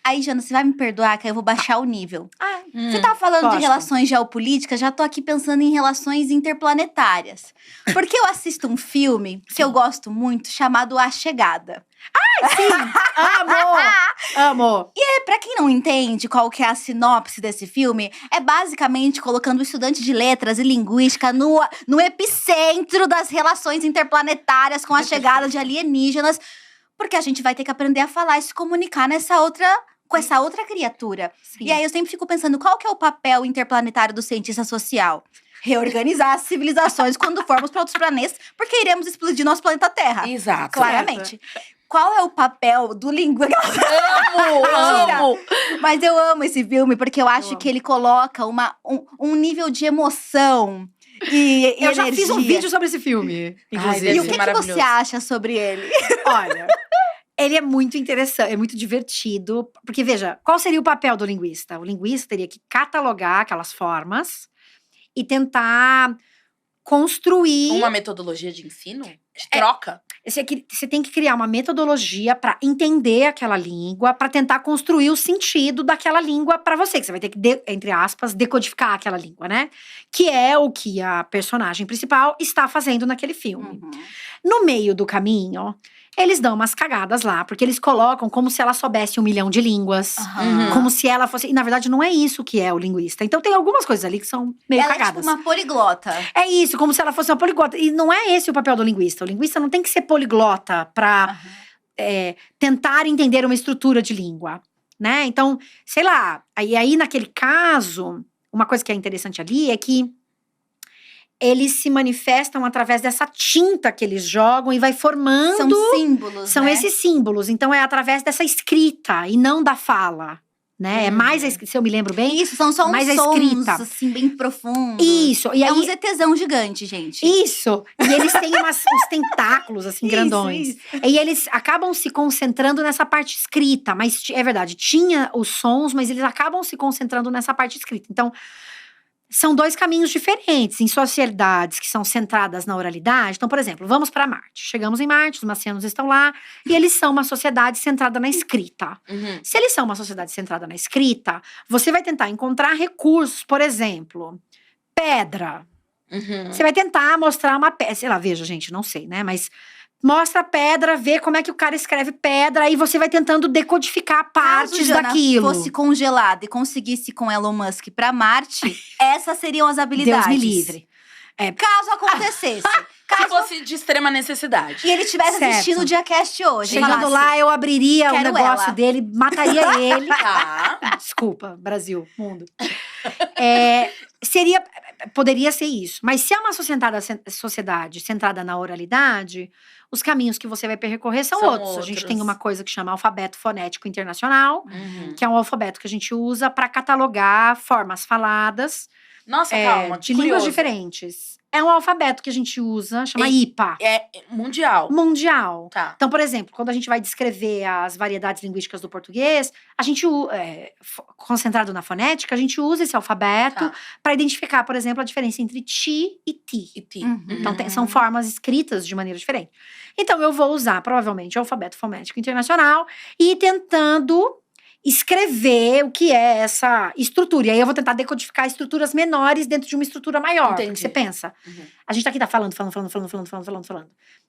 Aí, Jana, você vai me perdoar que aí eu vou baixar o nível. Você tá falando gosto. de relações geopolíticas, já tô aqui pensando em relações interplanetárias. Porque eu assisto um filme que eu gosto muito, chamado A Chegada. Amo! Pra quem não entende qual que é a sinopse desse filme, é basicamente colocando o estudante de letras e linguística no epicentro das relações interplanetárias com a chegada de alienígenas, porque a gente vai ter que aprender a falar e se comunicar com essa outra criatura. Sim. E aí eu sempre fico pensando, qual que é o papel interplanetário do cientista social? Reorganizar as civilizações quando formos para outros planetas, porque iremos explodir nosso planeta Terra. Exato. Claramente. Qual é o papel do linguista? Amo! Mas eu amo esse filme, porque eu acho que ele coloca um nível de emoção e Eu já energia. fiz um vídeo sobre esse filme, inclusive. E o Deve que, ser que maravilhoso. você acha sobre ele? Olha, ele é muito interessante, é muito divertido. Porque, veja, qual seria o papel do linguista? O linguista teria que catalogar aquelas formas e tentar construir… Uma metodologia de ensino? De troca? Você tem que criar uma metodologia para entender aquela língua, para tentar construir o sentido daquela língua para você. Que você vai ter que, entre aspas, decodificar aquela língua, né? Que é o que a personagem principal está fazendo naquele filme. No meio do caminho, eles dão umas cagadas lá, porque eles colocam como se ela soubesse 1 milhão de línguas. Como se ela fosse… E, na verdade, não é isso que é o linguista. Então, tem algumas coisas ali que são meio Ela cagadas. é tipo uma poliglota. É isso, como se ela fosse uma poliglota. E não é esse o papel do linguista. O linguista não tem que ser poliglota para tentar entender uma estrutura de língua, né? Então, sei lá, aí naquele caso, uma coisa que é interessante ali é que eles se manifestam através dessa tinta que eles jogam e vai formando… São símbolos, São né? esses símbolos. Então, é através dessa escrita e não da fala, né? É mais a escrita, se eu me lembro bem. Isso, são só uns mais a sons, escrita. assim, bem profundos. Isso. E É aí, um ZTzão gigante, gente. Isso! E eles têm uns tentáculos, assim, grandões. Isso. E eles acabam se concentrando nessa parte escrita. Mas, é verdade, tinha os sons, mas eles acabam se concentrando nessa parte escrita. Então, são 2 caminhos diferentes. Em sociedades que são centradas na oralidade. Então, por exemplo, vamos para Marte. Chegamos em Marte, os marcianos estão lá. E eles são uma sociedade centrada na escrita. Se eles são uma sociedade centrada na escrita, você vai tentar encontrar recursos, por exemplo, pedra. Você vai tentar mostrar uma pedra, sei lá, veja, gente, não sei, né? Mas mostra a pedra, vê como é que o cara escreve pedra, aí você vai tentando decodificar partes Caso Jana daquilo. fosse congelada e conseguisse com Elon Musk pra Marte, essas seriam as habilidades. Deus me livre. Caso acontecesse. Se fosse de extrema necessidade. E ele estivesse Certo. assistindo o Diacast hoje. Chegando falasse, lá, eu abriria o "Quero negócio ela." dele, mataria ele. Tá. Desculpa, Brasil, mundo. Poderia ser isso. Mas se é uma sociedade centrada na oralidade, os caminhos que você vai percorrer são outros. A gente tem uma coisa que chama alfabeto fonético internacional, que é um alfabeto que a gente usa para catalogar formas faladas Nossa, calma. de línguas diferentes. É um alfabeto que a gente usa, chama IPA. É mundial. Mundial. Tá. Então, por exemplo, quando a gente vai descrever as variedades linguísticas do português, a gente, concentrado na fonética, a gente usa esse alfabeto para identificar, por exemplo, a diferença entre ti e ti. Então, são formas escritas de maneira diferente. Então, eu vou usar, provavelmente, o alfabeto fonético internacional e ir tentando escrever o que é essa estrutura. E aí eu vou tentar decodificar estruturas menores dentro de uma estrutura maior. Entendi. Porque você pensa, a gente aqui tá falando.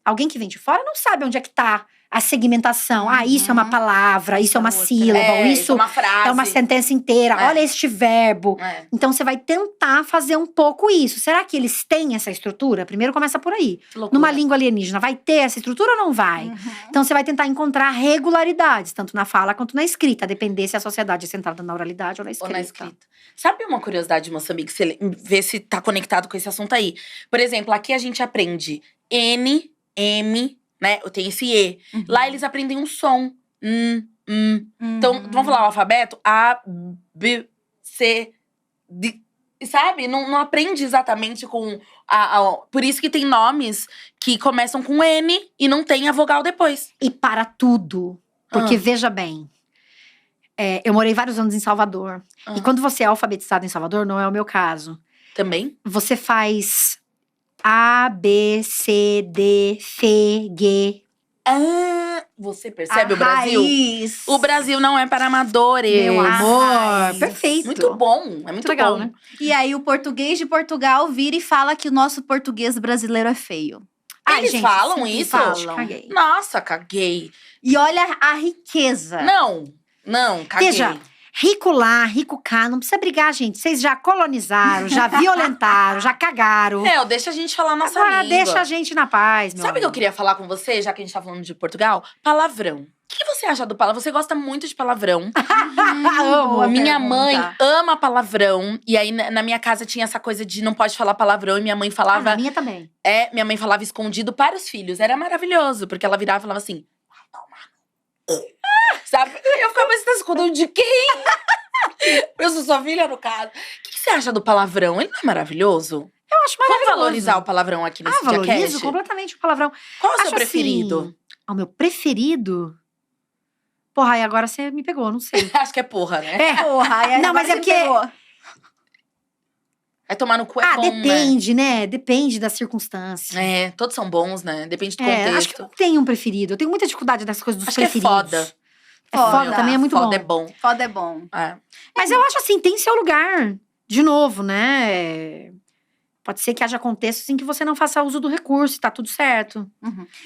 Alguém que vem de fora não sabe onde é que tá a segmentação. Isso é uma palavra, isso é uma sílaba, isso é uma frase. é uma sentença inteira. Olha este verbo. Então você vai tentar fazer um pouco isso. Será que eles têm essa estrutura? Primeiro começa por aí. Numa língua alienígena, vai ter essa estrutura ou não vai? Então você vai tentar encontrar regularidades, tanto na fala quanto na escrita, a depender se a sociedade é centrada na oralidade ou na escrita. Sabe uma curiosidade de Moçambique? Você vê se tá conectado com esse assunto aí. Por exemplo, aqui a gente aprende N, M, né? Tem esse E. Lá eles aprendem um som. Então, vamos falar o alfabeto? A, B, C, D. Sabe? Não aprende exatamente com… Por isso que tem nomes que começam com N e não tem a vogal depois. E para tudo. Porque, veja bem… eu morei vários anos em Salvador. E quando você é alfabetizado em Salvador, não é o meu caso. Também? Você faz A, B, C, D, F, G. Você percebe A o Brasil? raiz. O Brasil não é para amadores. Meu amor, raiz. perfeito. Muito bom, é muito legal, bom. né? E aí o português de Portugal vira e fala que o nosso português brasileiro é feio. Ai, Eles gente, falam sempre isso? falam. Caguei. Nossa, caguei. E olha a riqueza. Não, caguei. Veja, rico lá, rico cá, não precisa brigar, gente. Vocês já colonizaram, já violentaram, já cagaram. Deixa a gente falar a nossa Agora língua. deixa a gente na paz, meu Sabe o que eu amigo. queria falar com você, já que a gente tá falando de Portugal? Palavrão. O que você acha do palavrão? Você gosta muito de palavrão. Amo. Boa Minha pergunta. mãe ama palavrão. E aí, na minha casa, tinha essa coisa de não pode falar palavrão. E minha mãe Ah, falava… na minha também. minha mãe falava escondido para os filhos. Era maravilhoso, porque ela virava e falava assim… Vai tomar no cu. Sabe? Eu ficava, mas você tá escondendo de quem? Eu sou sua filha, no caso. O que você acha do palavrão? Ele não é maravilhoso? Eu acho Vamos maravilhoso. valorizar o palavrão aqui nesse valorizo Diacast? completamente o palavrão. Qual é o seu Acho preferido? assim, o meu preferido? Porra, aí agora você me pegou, não sei. Acho que é porra, né? É. Porra, aí Não, agora mas é você porque- pegou. Vai tomar no cu é bom, Depende, né? Depende da circunstância. né? Todos são bons, né? Depende do É, contexto. acho que eu não tenho um preferido. Eu tenho muita dificuldade das coisas dos Acho que é preferidos. foda. É foda, Foda. também é muito Foda bom. é bom. Foda é bom. É. Mas eu acho assim, tem seu lugar. De novo, né? Pode ser que haja contextos em que você não faça uso do recurso e tá tudo certo.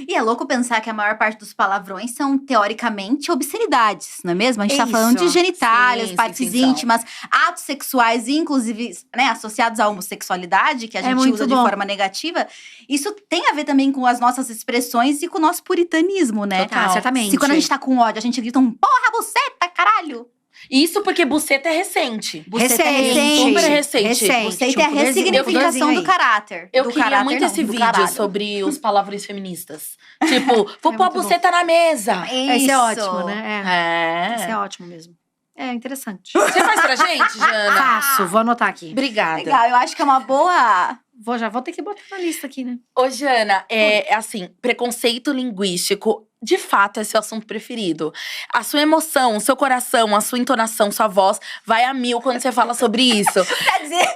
E é louco pensar que a maior parte dos palavrões são, teoricamente, obscenidades, não é mesmo? A gente tá Isso. falando de genitálias, Sim, partes sim, são. íntimas, atos sexuais, inclusive, né, associados à homossexualidade, que a É gente muito usa de bom. forma negativa. Isso tem a ver também com as nossas expressões e com o nosso puritanismo, né? Total. Ah, certamente. Se quando a gente tá com ódio, a gente grita um porra, buceta, caralho! Isso porque buceta é recente. Buceta é Recente. Super recente. Buceta é a um pudorzinho ressignificação aí. do caráter. Eu do queria caráter, muito não, esse do vídeo caralho. sobre os palavrões feministas. Tipo, vou É pôr a muito bom. buceta na mesa. Esse é Isso. ótimo, né? Esse é É. ótimo mesmo. É interessante. Você faz pra gente, Jana? Faço, vou anotar aqui. Obrigada. Legal, eu acho que é uma boa… Já vou ter que botar na lista aqui, né? Ô, Jana, assim, preconceito linguístico, de fato, é seu assunto preferido. A sua emoção, o seu coração, a sua entonação, sua voz vai a mil quando você fala sobre isso. Quer dizer,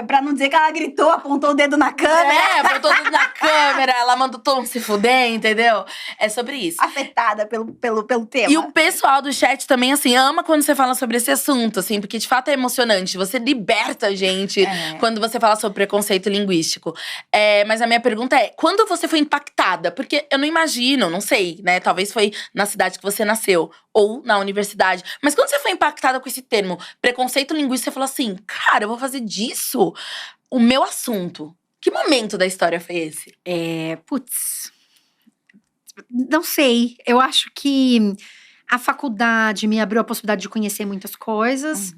pra não dizer que ela gritou, apontou o dedo na câmera, Botou tudo na câmera, ela mandou todo mundo se fuder, entendeu? É sobre isso. afetada pelo tema. E o pessoal do chat também, assim, ama quando você fala sobre esse assunto, assim, porque de fato é emocionante. Você liberta a gente quando você fala sobre preconceito linguístico. Mas a minha pergunta é: quando você foi impactada? Porque eu não imagino, não sei, né? Talvez foi na cidade que você nasceu ou na universidade. Mas quando você foi impactada com esse termo, preconceito linguístico, você falou assim: cara, eu vou fazer disso o meu assunto. Que momento da história foi esse? Putz. Não sei. Eu acho que a faculdade me abriu a possibilidade de conhecer muitas coisas.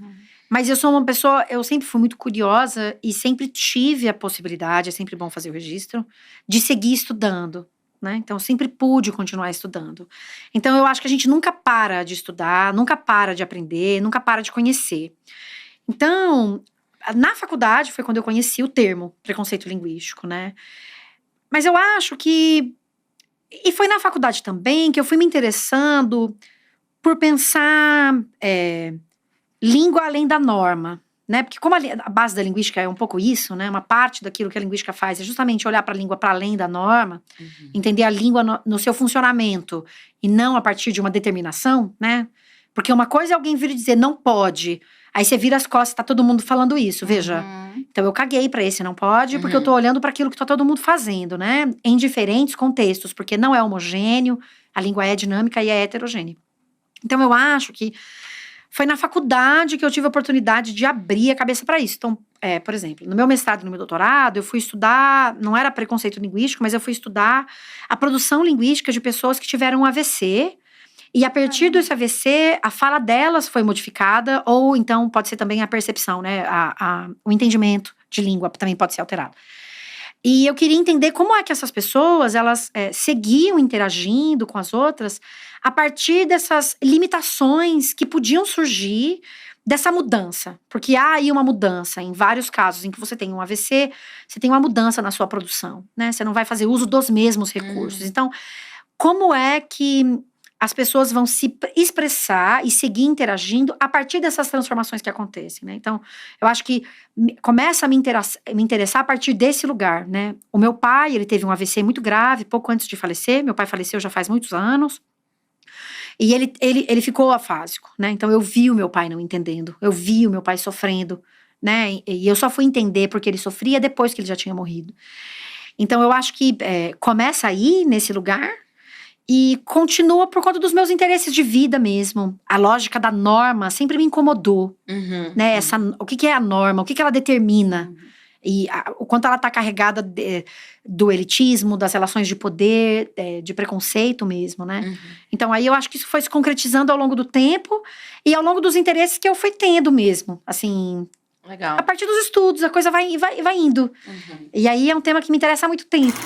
Mas eu sou uma pessoa, eu sempre fui muito curiosa e sempre tive a possibilidade, é sempre bom fazer o registro, de seguir estudando, né? Então, eu sempre pude continuar estudando. Então, eu acho que a gente nunca para de estudar, nunca para de aprender, nunca para de conhecer. Então, na faculdade foi quando eu conheci o termo preconceito linguístico, né? Mas eu acho que… E foi na faculdade também que eu fui me interessando por pensar… língua além da norma, né? Porque como a base da linguística é um pouco isso, né? Uma parte daquilo que a linguística faz é justamente olhar para a língua para além da norma, entender a língua no seu funcionamento e não a partir de uma determinação, né? Porque uma coisa é alguém vir dizer não pode, aí você vira as costas e tá todo mundo falando isso, veja. Então eu caguei para esse não pode, porque eu tô olhando para aquilo que tá todo mundo fazendo, né? Em diferentes contextos, porque não é homogêneo, a língua é dinâmica e é heterogênea. Então eu acho que foi na faculdade que eu tive a oportunidade de abrir a cabeça para isso. Então, por exemplo, no meu mestrado e no meu doutorado, eu fui estudar, não era preconceito linguístico, mas eu fui estudar a produção linguística de pessoas que tiveram um AVC. E a partir desse AVC, a fala delas foi modificada, ou então pode ser também a percepção, né? O entendimento de língua também pode ser alterado. E eu queria entender como é que essas pessoas, elas seguiam interagindo com as outras a partir dessas limitações que podiam surgir dessa mudança. Porque há aí uma mudança, em vários casos em que você tem um AVC, você tem uma mudança na sua produção, né? Você não vai fazer uso dos mesmos recursos. Então, como é que as pessoas vão se expressar e seguir interagindo a partir dessas transformações que acontecem, né? Então, eu acho que começa a me interessar a partir desse lugar, né? O meu pai, ele teve um AVC muito grave, pouco antes de falecer. Meu pai faleceu já faz muitos anos. E ele ficou afásico, né? Então eu vi o meu pai não entendendo, eu vi o meu pai sofrendo, né? E eu só fui entender porque ele sofria depois que ele já tinha morrido. Então eu acho que começa aí, nesse lugar, e continua por conta dos meus interesses de vida mesmo. A lógica da norma sempre me incomodou, né? O que é a norma, o que ela determina. E o quanto ela tá carregada do elitismo, das relações de poder, de preconceito mesmo, né? Então aí eu acho que isso foi se concretizando ao longo do tempo e ao longo dos interesses que eu fui tendo mesmo, assim. Legal. A partir dos estudos, a coisa vai indo. E aí é um tema que me interessa há muito tempo.